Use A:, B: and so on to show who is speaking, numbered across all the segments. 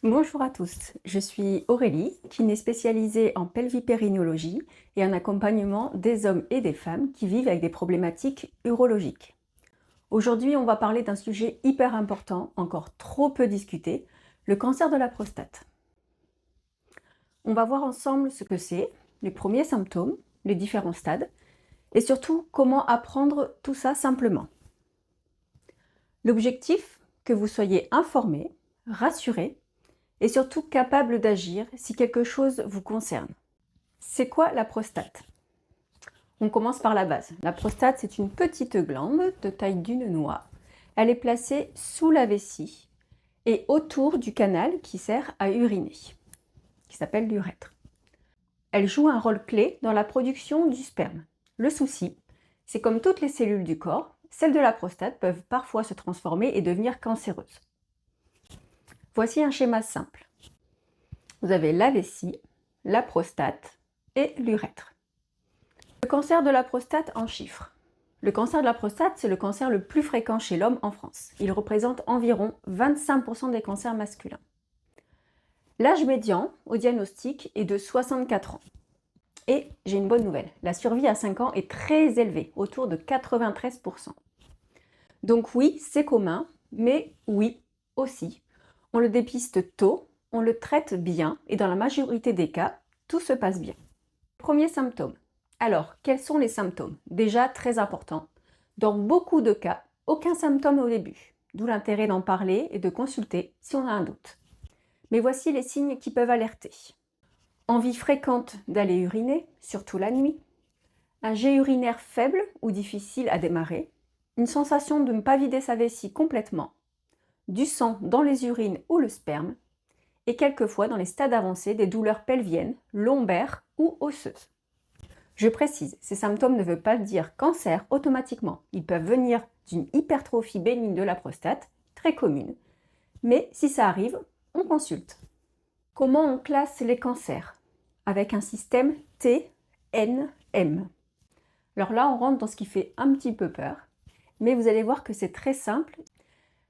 A: Bonjour à tous, je suis Aurélie, kiné spécialisée en pelvipérinéologie et en accompagnement des hommes et des femmes qui vivent avec des problématiques urologiques. Aujourd'hui, on va parler d'un sujet hyper important, encore trop peu discuté, le cancer de la prostate. On va voir ensemble ce que c'est, les premiers symptômes, les différents stades et surtout comment apprendre tout ça simplement. L'objectif, que vous soyez informé, rassuré et surtout capable d'agir si quelque chose vous concerne. C'est quoi la prostate? On commence par la base. La prostate, c'est une petite glande de taille d'une noix. Elle est placée sous la vessie et autour du canal qui sert à uriner, qui s'appelle l'urètre. Elle joue un rôle clé dans la production du sperme. Le souci, c'est comme toutes les cellules du corps, celles de la prostate peuvent parfois se transformer et devenir cancéreuses. Voici un schéma simple. Vous avez la vessie, la prostate et l'urètre. Le cancer de la prostate en chiffres. Le cancer de la prostate, c'est le cancer le plus fréquent chez l'homme en France. Il représente environ 25% des cancers masculins. L'âge médian au diagnostic est de 64 ans. Et j'ai une bonne nouvelle, la survie à 5 ans est très élevée, autour de 93%. Donc oui, c'est commun, mais oui, aussi. On le dépiste tôt, on le traite bien et dans la majorité des cas, tout se passe bien. Premier symptôme. Alors, quels sont les symptômes? Déjà très important. Dans beaucoup de cas, aucun symptôme au début, d'où l'intérêt d'en parler et de consulter si on a un doute. Mais voici les signes qui peuvent alerter. Envie fréquente d'aller uriner, surtout la nuit. Un jet urinaire faible ou difficile à démarrer. Une sensation de ne pas vider sa vessie complètement. Du sang dans les urines ou le sperme. Et quelquefois, dans les stades avancés, des douleurs pelviennes, lombaires ou osseuses. Je précise, ces symptômes ne veulent pas dire cancer automatiquement. Ils peuvent venir d'une hypertrophie bénigne de la prostate, très commune. Mais si ça arrive, on consulte. Comment on classe les cancers? Avec un système TNM. Alors là, on rentre dans ce qui fait un petit peu peur, mais vous allez voir que c'est très simple.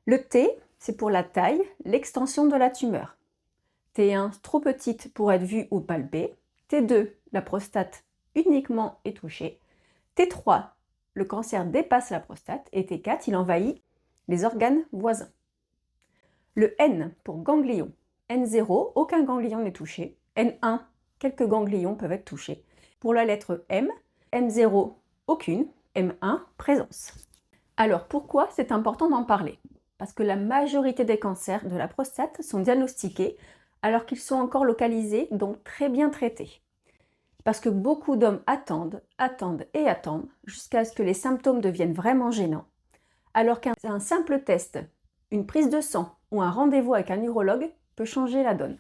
A: Le T, c'est pour la taille, l'extension de la tumeur. T1, trop petite pour être vue ou palpée. T2, la prostate uniquement est touchée. T3, le cancer dépasse la prostate. Et T4, il envahit les organes voisins. Le N pour ganglion. N0, aucun ganglion n'est touché. N1, quelques ganglions peuvent être touchés. Pour la lettre M, M0, aucune. M1, présence. Alors pourquoi c'est important d'en parler? Parce que la majorité des cancers de la prostate sont diagnostiqués alors qu'ils sont encore localisés, donc très bien traités. Parce que beaucoup d'hommes attendent jusqu'à ce que les symptômes deviennent vraiment gênants, alors qu'un simple test, une prise de sang ou un rendez-vous avec un urologue peut changer la donne.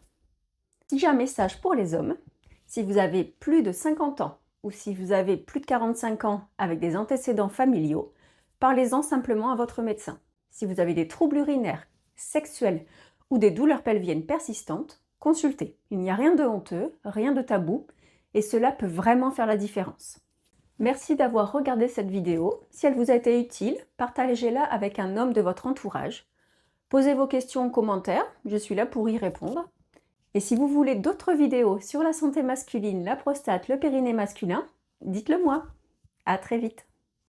A: Si j'ai un message pour les hommes, si vous avez plus de 50 ans ou si vous avez plus de 45 ans avec des antécédents familiaux, parlez-en simplement à votre médecin. Si vous avez des troubles urinaires, sexuels ou des douleurs pelviennes persistantes, consultez. Il n'y a rien de honteux, rien de tabou, et cela peut vraiment faire la différence. Merci d'avoir regardé cette vidéo. Si elle vous a été utile, partagez-la avec un homme de votre entourage. Posez vos questions en commentaire, je suis là pour y répondre. Et si vous voulez d'autres vidéos sur la santé masculine, la prostate, le périnée masculin, dites-le moi. À très vite.